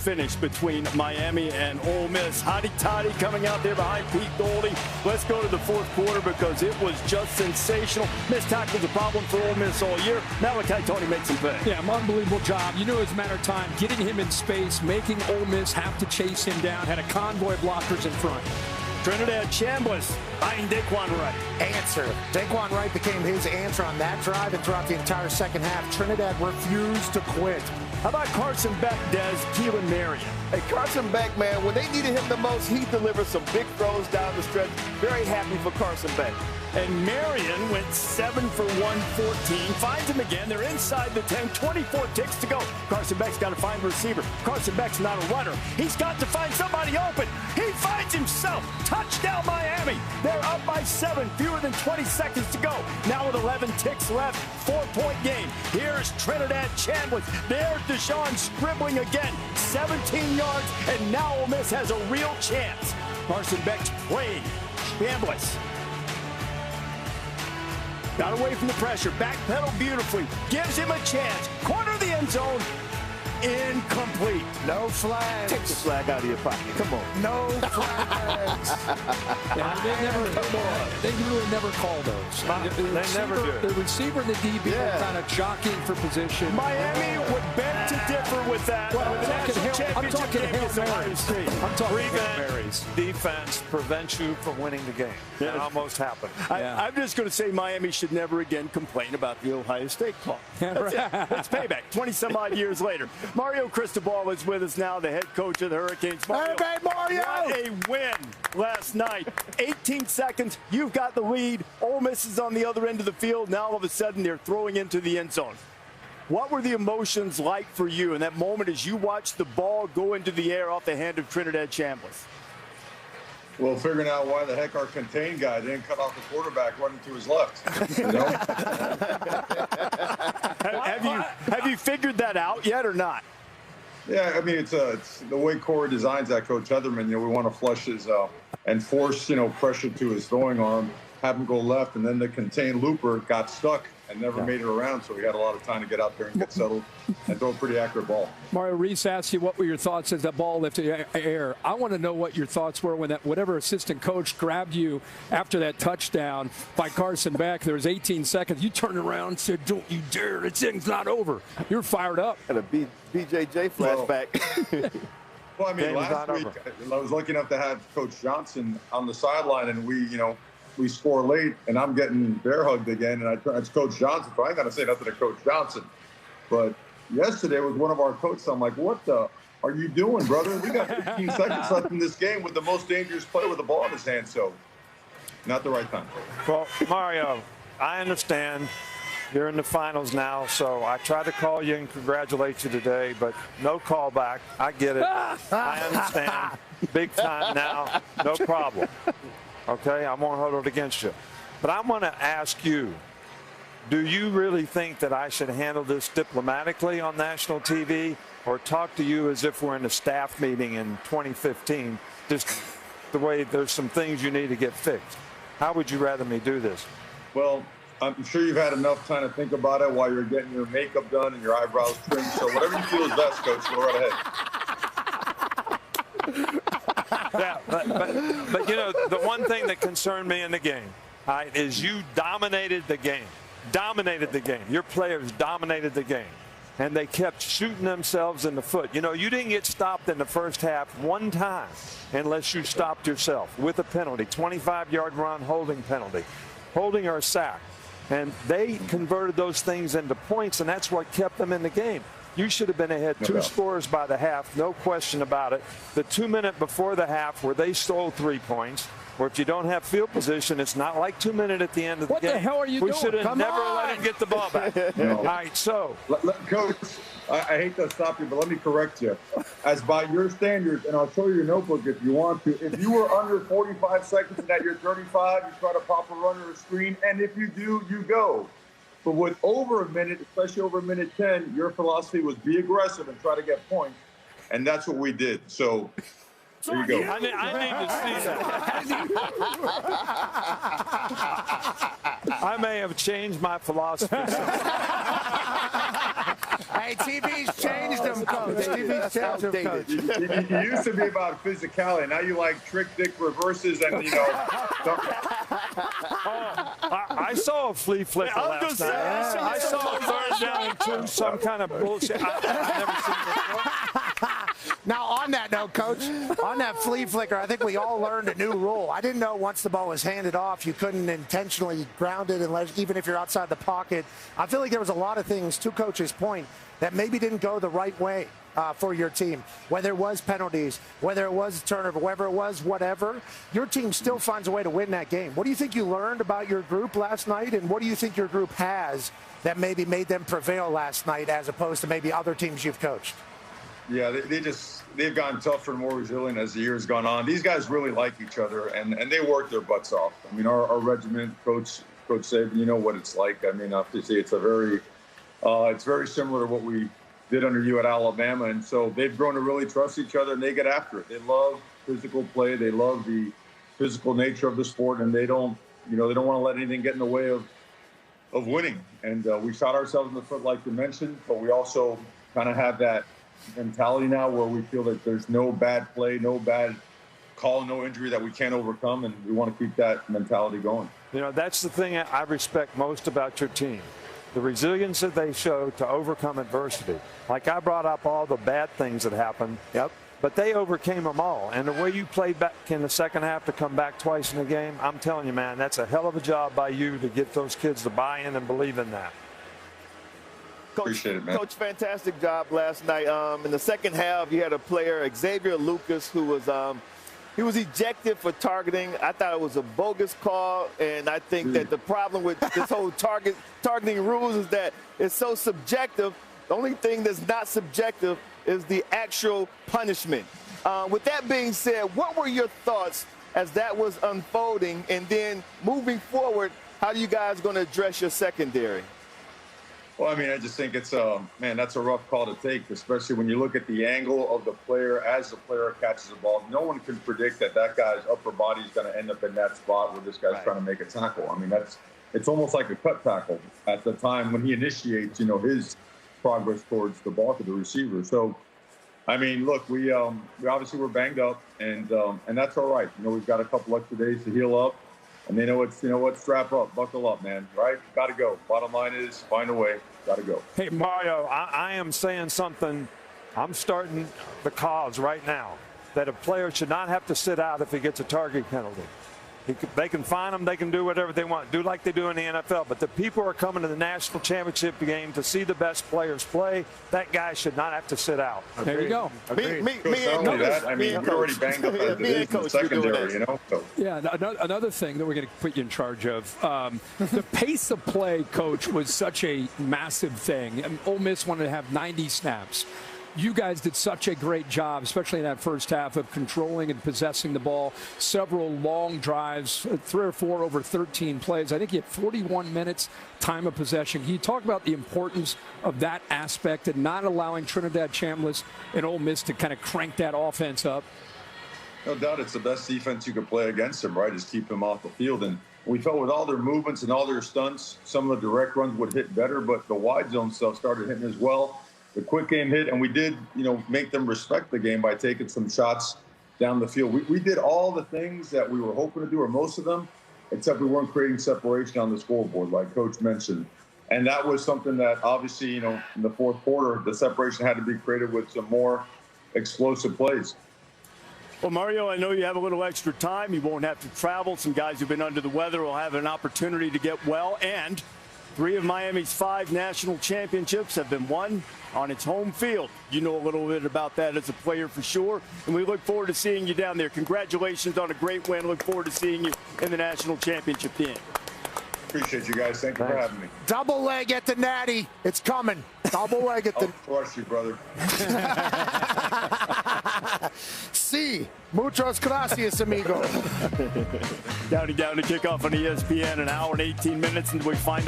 finish between Miami and Ole Miss. Hotty Toddy coming out there behind Pete Goldie. Let's go to the fourth quarter because it was just sensational. Missed tackles a problem for Ole Miss all year. Malachi Tony makes him pay. Yeah, unbelievable job. You know, it's a matter of time getting him in space, making Ole Miss have to chase him down. Had a convoy of blockers in front. Trinidad Chambliss behind Daquan Wright. Answer. Daquan Wright became his answer on that drive, and throughout the entire second half, Trinidad refused to quit. How about Carson Beck, Des, Keelan Marion? Hey, Carson Beck, man, when they needed him the most, he delivered some big throws down the stretch. Very happy for Carson Beck. And Marion went 7 for 114. Finds him again. They're inside the 10. 24 ticks to go. Carson Beck's got to find a receiver. Carson Beck's not a runner. He's got to find somebody open. He finds himself. Touchdown, Miami. They're up by 7. Fewer than 20 seconds to go. Now with 11 ticks left. 4-point game. Here's Trinidad Chambliss. There's Deshaun scribbling again. 17 yards. And now Ole Miss has a real chance. Carson Beck's playing. Chambliss got away from the pressure, backpedal beautifully, gives him a chance. Corner of the end zone, incomplete. No flags. Take the flag out of your pocket. Come on. No flags. They really never call those. They never do. The receiver and the DB are kind of jockeying for prevention. Miami would beg to differ with that. Well, I'm talking Hail Marys. I'm talking Hail Marys. Defense prevents you from winning the game. That almost happened. I'm just going to say Miami should never again complain about the Ohio State call. That's it. That's payback. 20-some-odd years later. Mario Cristobal is with us now, the head coach of the Hurricanes. Mario, what a win last night. 18 seconds. You've got the lead. Ole Miss is on the other end of the field. Now all of a sudden they're throwing into the end zone. What were the emotions like for you in that moment as you watched the ball go into the air off the hand of Trinidad Chambliss? Well, figuring out why the heck our contained guy didn't cut off the quarterback running to his left. You know? Have you figured that out yet or not? Yeah, I mean, it's the way Corey designs that, Coach Heatherman. You know, we want to flush his and force, pressure to his throwing arm, have him go left, and then the contained looper got stuck and never made it around, so we had a lot of time to get out there and get settled and throw a pretty accurate ball. Mario, Reese asked you what were your thoughts as that ball lifted the air. I want to know what your thoughts were when that whatever assistant coach grabbed you after that touchdown by Carson Beck. There was 18 seconds. You turned around and said, "Don't you dare! The thing's not over." You're fired up. And a BJJ flashback. Well, I mean, last week I was lucky enough to have Coach Johnson on the sideline, and we score late, and I'm getting bear hugged again, and it's Coach Johnson, so I ain't got to say nothing to Coach Johnson. But yesterday was one of our coaches. I'm like, what the are you doing, brother? We got 15 seconds left in this game with the most dangerous player with the ball in his hand, so not the right time. Well, Mario, I understand you're in the finals now, so I tried to call you and congratulate you today, but no callback. I get it. I understand. Big time now, no problem. Okay, I won't hold it against you. But I want to ask you, do you really think that I should handle this diplomatically on national TV or talk to you as if we're in a staff meeting in 2015, just the way there's some things you need to get fixed? How would you rather me do this? Well, I'm sure you've had enough time to think about it while you're getting your makeup done and your eyebrows trimmed. So whatever you feel is best, Coach, go right ahead. Yeah, but the one thing that concerned me in the game, is you dominated the game. Dominated the game. Your players dominated the game. And they kept shooting themselves in the foot. You didn't get stopped in the first half one time unless you stopped yourself with a penalty. 25-yard run, holding penalty. Holding or sack. And they converted those things into points, and that's what kept them in the game. You should have been ahead two scores by the half, no question about it. The 2 minute before the half where they stole 3 points, or if you don't have field position, it's not like 2 minutes at the end of the game. What the hell are you doing? We should have never let him get the ball back. All right, so. Coach, I hate to stop you, but let me correct you. As by your standards, and I'll show you your notebook if you want to, if you were under 45 seconds and at your 35, you try to pop a run or a screen, and if you do, you go. But with over a minute, especially over minute 10, your philosophy was be aggressive and try to get points, and that's what we did. So there you go. I need to see that. I may have changed my philosophy. Hey, Hey, TV's changed them, Coach. TV's changed them, Coach. You used to be about physicality. Now you like trick dick reverses and, I saw a flea flicker last night. I saw a third down and 2, some kind of bullshit. I've never seen before. Now, on that note, Coach, on that flea flicker, I think we all learned a new rule. I didn't know once the ball was handed off, you couldn't intentionally ground it unless, even if you're outside the pocket. I feel like there was a lot of things, to Coach's point, that maybe didn't go the right way for your team. Whether it was penalties, whether it was a turnover, whether it was whatever, your team still finds a way to win that game. What do you think you learned about your group last night, and what do you think your group has that maybe made them prevail last night as opposed to maybe other teams you've coached? Yeah, they've gotten tougher and more resilient as the years gone on. These guys really like each other, and they work their butts off. I mean, our regiment, Coach Saban, you know what it's like. I mean, obviously, it's very similar to what we did under you at Alabama, and so they've grown to really trust each other, and they get after it. They love physical play. They love the physical nature of the sport, and they don't want to let anything get in the way of winning. And we shot ourselves in the foot, like you mentioned, but we also kind of have that mentality now where we feel that there's no bad play, no bad call, no injury that we can't overcome, and we want to keep that mentality going. That's the thing I respect most about your team, the resilience that they show to overcome adversity. Like I brought up all the bad things that happened, but they overcame them all. And the way you played back in the second half to come back twice in the game, I'm telling you, man, that's a hell of a job by you to get those kids to buy in and believe in that. Appreciate it, man. Coach, fantastic job last night. In the second half, you had a player, Xavier Lucas, who was he was ejected for targeting. I thought it was a bogus call, and I think that the problem with this whole targeting rules is that it's so subjective. The only thing that's not subjective is the actual punishment. With that being said, what were your thoughts as that was unfolding? And then moving forward, how are you guys going to address your secondary? Well, I mean, I just think it's that's a rough call to take, especially when you look at the angle of the player as the player catches the ball. No one can predict that guy's upper body is going to end up in that spot where this guy's trying to make a tackle. I mean, it's almost like a cut tackle at the time when he initiates, his progress towards the ball to the receiver. So, I mean, look, we obviously were banged up, and that's all right. We've got a couple extra days to heal up. And they know it's strap up, buckle up, man, right? Got to go. Bottom line is find a way. Got to go. Hey, Mario, I am saying something. I'm starting the cause right now that a player should not have to sit out if he gets a target penalty. They can fine them. They can do whatever they want, do like they do in the NFL. But the people who are coming to the national championship game to see the best players play, that guy should not have to sit out. There you go. Me we're already banged up as it is in the secondary, So. Yeah, another thing that we're going to put you in charge of, the pace of play, Coach, was such a massive thing. And Ole Miss wanted to have 90 snaps. You guys did such a great job, especially in that first half, of controlling and possessing the ball. Several long drives, 3 or 4 over 13 plays. I think you had 41 minutes time of possession. Can you talk about the importance of that aspect and not allowing Trinidad Chambliss and Ole Miss to kind of crank that offense up? No doubt it's the best defense you could play against them, right, is keep them off the field. And we felt with all their movements and all their stunts, some of the direct runs would hit better, but the wide zone stuff started hitting as well. The quick game hit, and we did, make them respect the game by taking some shots down the field. We did all the things that we were hoping to do, or most of them, except we weren't creating separation on the scoreboard, like Coach mentioned. And that was something that obviously, in the fourth quarter, the separation had to be created with some more explosive plays. Well, Mario, I know you have a little extra time. You won't have to travel. Some guys who've been under the weather will have an opportunity to get well. And 3 of Miami's 5 national championships have been won on its home field. You know a little bit about that as a player for sure, and we look forward to seeing you down there. Congratulations on a great win. Look forward to seeing you in the national championship game. Appreciate you guys. Thank you for having me. Double leg at the Natty. It's coming. Double leg at the... I'll crush you, brother. Sí. Muchas gracias, amigo. Down to kickoff on ESPN, an hour and 18 minutes until we find